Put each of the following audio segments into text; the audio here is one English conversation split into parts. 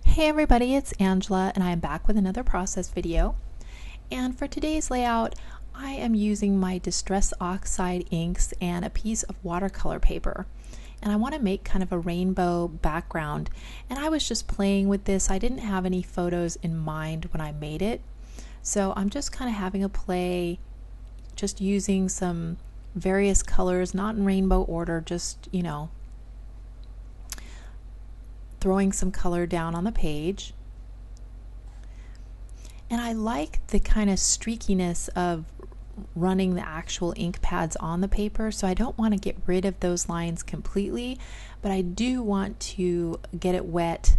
Hey everybody, it's Angela and I am back with another process video. And for today's layout, I am using my Distress Oxide inks and a piece of watercolor paper. And I want to make kind of a rainbow background. And I was just playing with this. I didn't have any photos in mind when I made it. So I'm just kind of having a play, just using some various colors, not in rainbow order, just, throwing some color down on the page. And I like the kind of streakiness of running the actual ink pads on the paper, so I don't want to get rid of those lines completely, but I do want to get it wet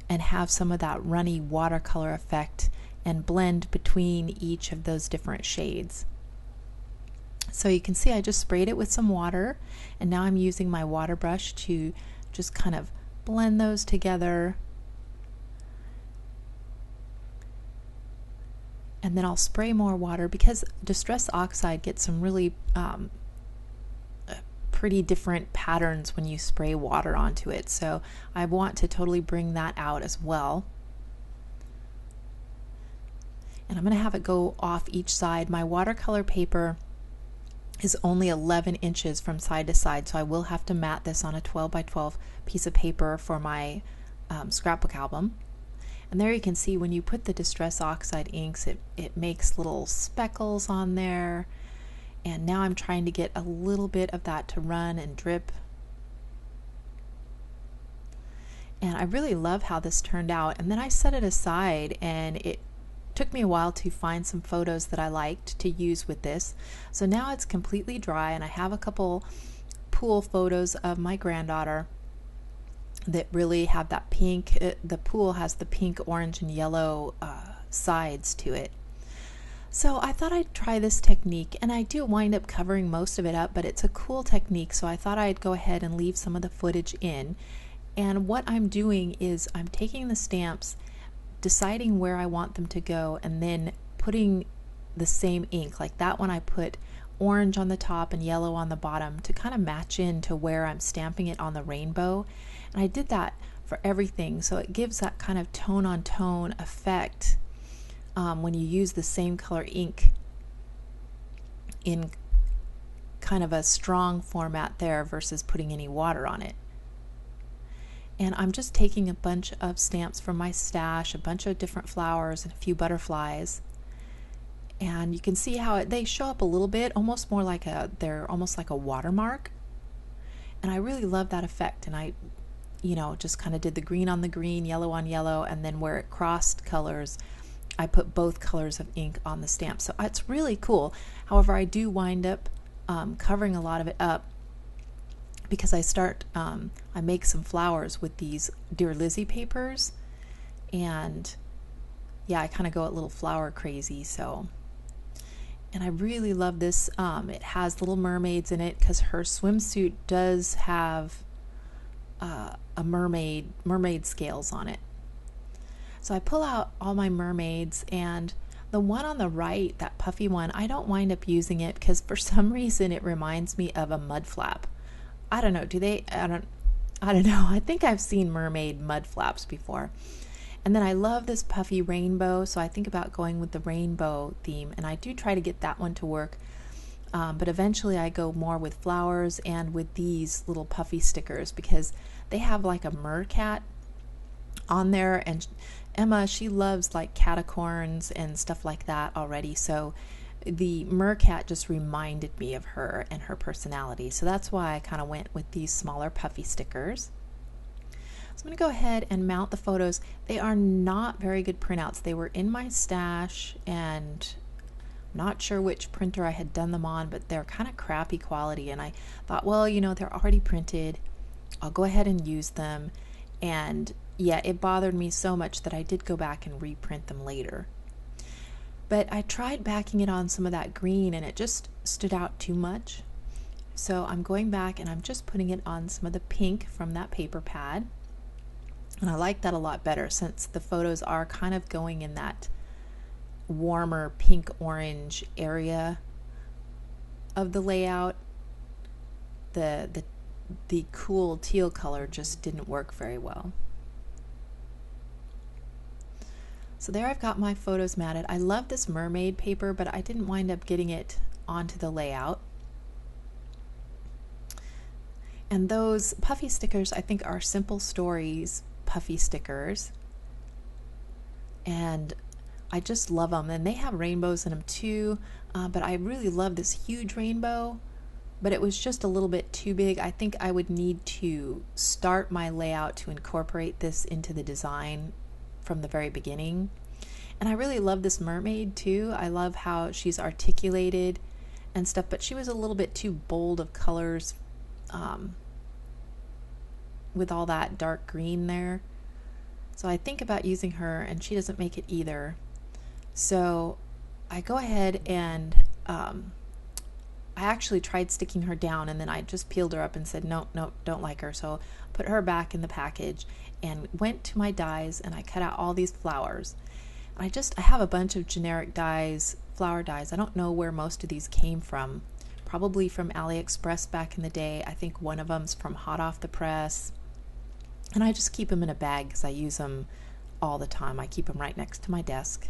and have some of that runny watercolor effect and blend between each of those different shades. So you can see I just sprayed it with some water, and now I'm using my water brush to just kind of blend those together, and then I'll spray more water because Distress Oxide gets some really pretty different patterns when you spray water onto it, so I want to totally bring that out as well. And I'm going to have it go off each side. My watercolor paper is only 11 inches from side to side, so I will have to mat this on a 12 by 12 piece of paper for my scrapbook album. And there you can see when you put the Distress Oxide inks, it makes little speckles on there. And now I'm trying to get a little bit of that to run and drip. And I really love how this turned out. And then I set it aside, and it took me a while to find some photos that I liked to use with this. So now it's completely dry, and I have a couple pool photos of my granddaughter that really have that pink. The pool has the pink, orange, and yellow sides to it. So I thought I'd try this technique, and I do wind up covering most of it up, but it's a cool technique, so I thought I'd go ahead and leave some of the footage in. And what I'm doing is I'm taking the stamps, deciding where I want them to go, and then putting the same ink. Like that one I put orange on the top and yellow on the bottom to kind of match into where I'm stamping it on the rainbow. And I did that for everything, so it gives that kind of tone on tone effect when you use the same color ink in kind of a strong format there versus putting any water on it. And I'm just taking a bunch of stamps from my stash, a bunch of different flowers and a few butterflies. And you can see how they show up a little bit, almost more like they're almost like a watermark. And I really love that effect. And I, just kind of did the green on the green, yellow on yellow, and then where it crossed colors, I put both colors of ink on the stamp. So it's really cool. However, I do wind up covering a lot of it up, because I make some flowers with these Dear Lizzie papers, and yeah, I kind of go a little flower crazy. So, and I really love this. It has little mermaids in it because her swimsuit does have a mermaid scales on it. So I pull out all my mermaids, and the one on the right, that puffy one, I don't wind up using it because for some reason it reminds me of a mud flap. I don't know, I don't know. I think I've seen mermaid mud flaps before. And then I love this puffy rainbow, so I think about going with the rainbow theme, and I do try to get that one to work. But eventually I go more with flowers and with these little puffy stickers because they have like a mercat on there, and Emma, she loves like catacorns and stuff like that already, so the mercat just reminded me of her and her personality. So that's why I kind of went with these smaller puffy stickers. So I'm going to go ahead and mount the photos. They are not very good printouts. They were in my stash, and I'm not sure which printer I had done them on, but they're kind of crappy quality. And I thought, well, they're already printed. I'll go ahead and use them. And yeah, it bothered me so much that I did go back and reprint them later. But I tried backing it on some of that green, and it just stood out too much. So I'm going back and I'm just putting it on some of the pink from that paper pad. And I like that a lot better since the photos are kind of going in that warmer pink orange area of the layout. The cool teal color just didn't work very well. So there I've got my photos matted. I love this mermaid paper, but I didn't wind up getting it onto the layout. And those puffy stickers I think are Simple Stories puffy stickers. And I just love them. And they have rainbows in them too, but I really love this huge rainbow. But it was just a little bit too big. I think I would need to start my layout to incorporate this into the design from the very beginning. And I really love this mermaid too. I love how she's articulated and stuff, but she was a little bit too bold of colors with all that dark green there. So I think about using her, and she doesn't make it either. So I go ahead and I actually tried sticking her down, and then I just peeled her up and said, no, don't like her. So put her back in the package and went to my dies, and I cut out all these flowers. I have a bunch of generic dies, flower dies. I don't know where most of these came from. Probably from AliExpress back in the day. I think one of them's from Hot Off the Press. And I just keep them in a bag because I use them all the time. I keep them right next to my desk.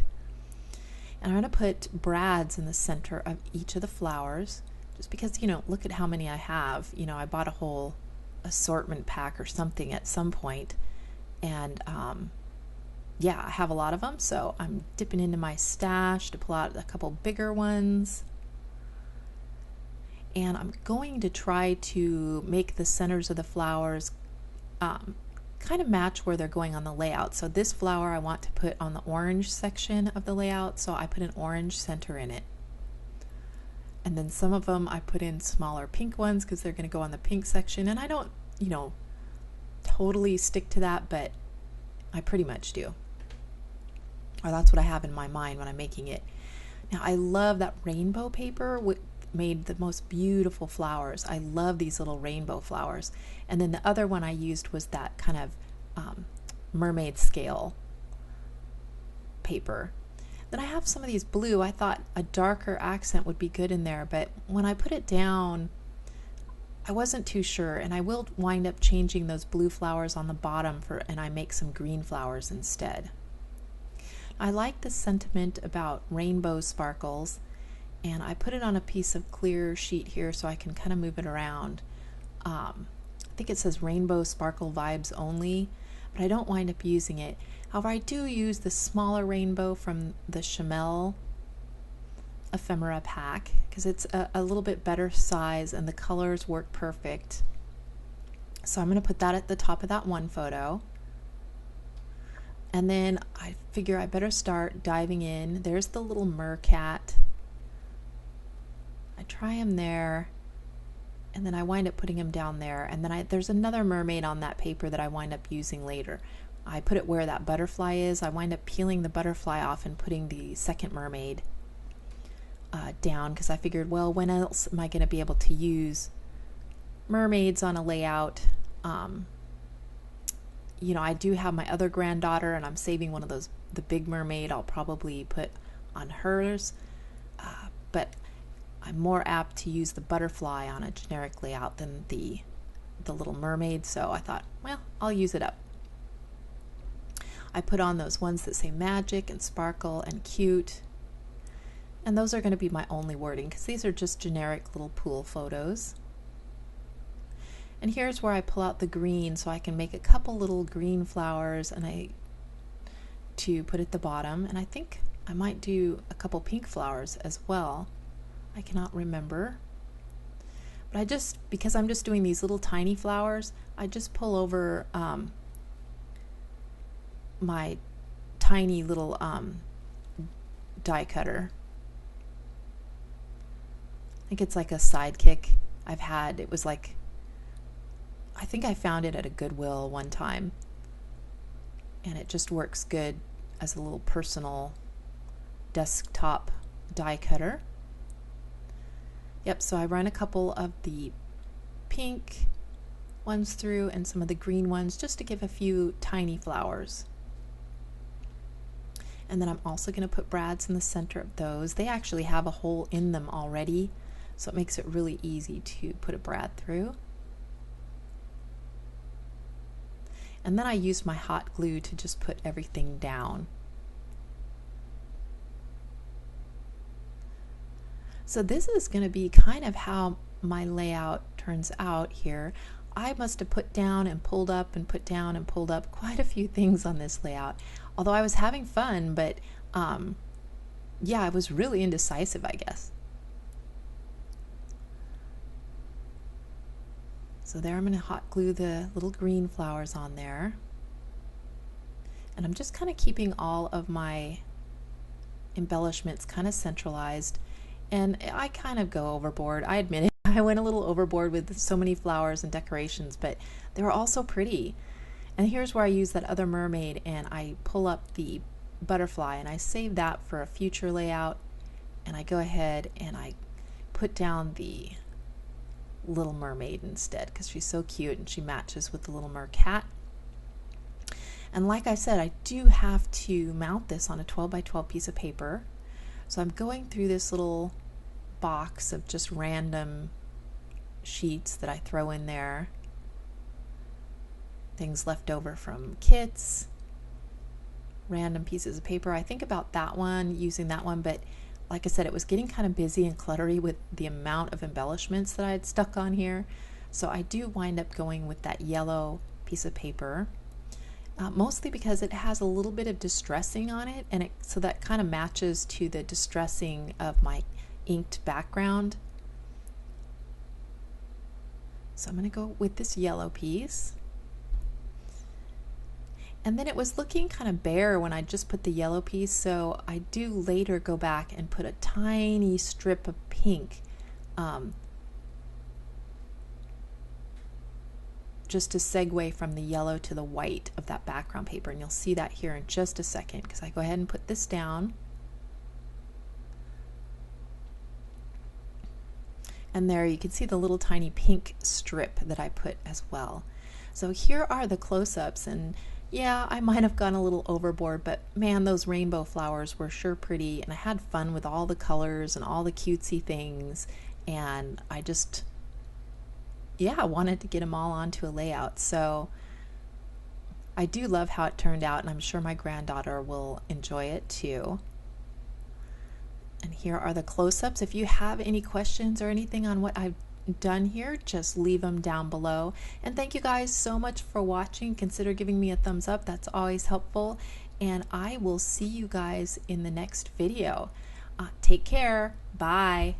And I'm going to put brads in the center of each of the flowers, just because, look at how many I have. I bought a whole assortment pack or something at some point. And I have a lot of them. So I'm dipping into my stash to pull out a couple bigger ones. And I'm going to try to make the centers of the flowers kind of match where they're going on the layout. So this flower I want to put on the orange section of the layout, so I put an orange center in it. And then some of them I put in smaller pink ones because they're going to go on the pink section. And I don't, totally stick to that, but I pretty much do. Or that's what I have in my mind when I'm making it. Now I love that rainbow paper made the most beautiful flowers. I love these little rainbow flowers. And then the other one I used was that kind of mermaid scale paper. Then I have some of these blue. I thought a darker accent would be good in there, but when I put it down, I wasn't too sure, and I will wind up changing those blue flowers on the bottom and I make some green flowers instead. I like the sentiment about rainbow sparkles, and I put it on a piece of clear sheet here so I can kind of move it around. I think it says rainbow sparkle vibes only, but I don't wind up using it. However, I do use the smaller rainbow from the Chamel ephemera pack because it's a little bit better size and the colors work perfect. So I'm going to put that at the top of that one photo. And then I figure I better start diving in. There's the little mercat. I try him there, and then I wind up putting him down there. And then there's another mermaid on that paper that I wind up using later. I put it where that butterfly is. I wind up peeling the butterfly off and putting the second mermaid down because I figured, well, when else am I going to be able to use mermaids on a layout? I do have my other granddaughter, and I'm saving one of those, the big mermaid I'll probably put on hers, but I'm more apt to use the butterfly on a generic layout than the little mermaid, so I thought, well, I'll use it up. I put on those ones that say magic and sparkle and cute, and those are going to be my only wording because these are just generic little pool photos. And here's where I pull out the green so I can make a couple little green flowers to put at the bottom. And I think I might do a couple pink flowers as well. I cannot remember. But because I'm just doing these little tiny flowers, I just pull over my tiny little die cutter. I think it's like a Sidekick I've had. It was like, I think I found it at a Goodwill one time, and it just works good as a little personal desktop die cutter. Yep, so I run a couple of the pink ones through and some of the green ones just to give a few tiny flowers. And then I'm also going to put brads in the center of those. They actually have a hole in them already, so it makes it really easy to put a brad through. And then I use my hot glue to just put everything down. So this is going to be kind of how my layout turns out here. I must have put down and pulled up and put down and pulled up quite a few things on this layout. Although I was having fun, but yeah, I was really indecisive, I guess. So there, I'm going to hot glue the little green flowers on there. And I'm just kind of keeping all of my embellishments kind of centralized. And I kind of go overboard. I admit it. I went a little overboard with so many flowers and decorations, but they were all so pretty. And here's where I use that other mermaid and I pull up the butterfly and I save that for a future layout. And I go ahead and I put down the little mermaid instead because she's so cute and she matches with the little mercat. And like I said, I do have to mount this on a 12 by 12 piece of paper. So I'm going through this little box of just random sheets that I throw in there. Things left over from kits, random pieces of paper. I think about that one, using that one, but like I said, it was getting kind of busy and cluttery with the amount of embellishments that I had stuck on here. So I do wind up going with that yellow piece of paper. Mostly because it has a little bit of distressing on it, and so that kind of matches to the distressing of my inked background. So I'm going to go with this yellow piece. And then it was looking kind of bare when I just put the yellow piece, so I do later go back and put a tiny strip of pink just to segue from the yellow to the white of that background paper. And you'll see that here in just a second because I go ahead and put this down. And there you can see the little tiny pink strip that I put as well. So here are the close-ups, and yeah, I might have gone a little overboard, but man, those rainbow flowers were sure pretty, and I had fun with all the colors and all the cutesy things, and I just, yeah, I wanted to get them all onto a layout. So I do love how it turned out, and I'm sure my granddaughter will enjoy it too. And here are the close-ups. If you have any questions or anything on what I've done here, just leave them down below. And thank you guys so much for watching. Consider giving me a thumbs up. That's always helpful. And I will see you guys in the next video. Take care. Bye.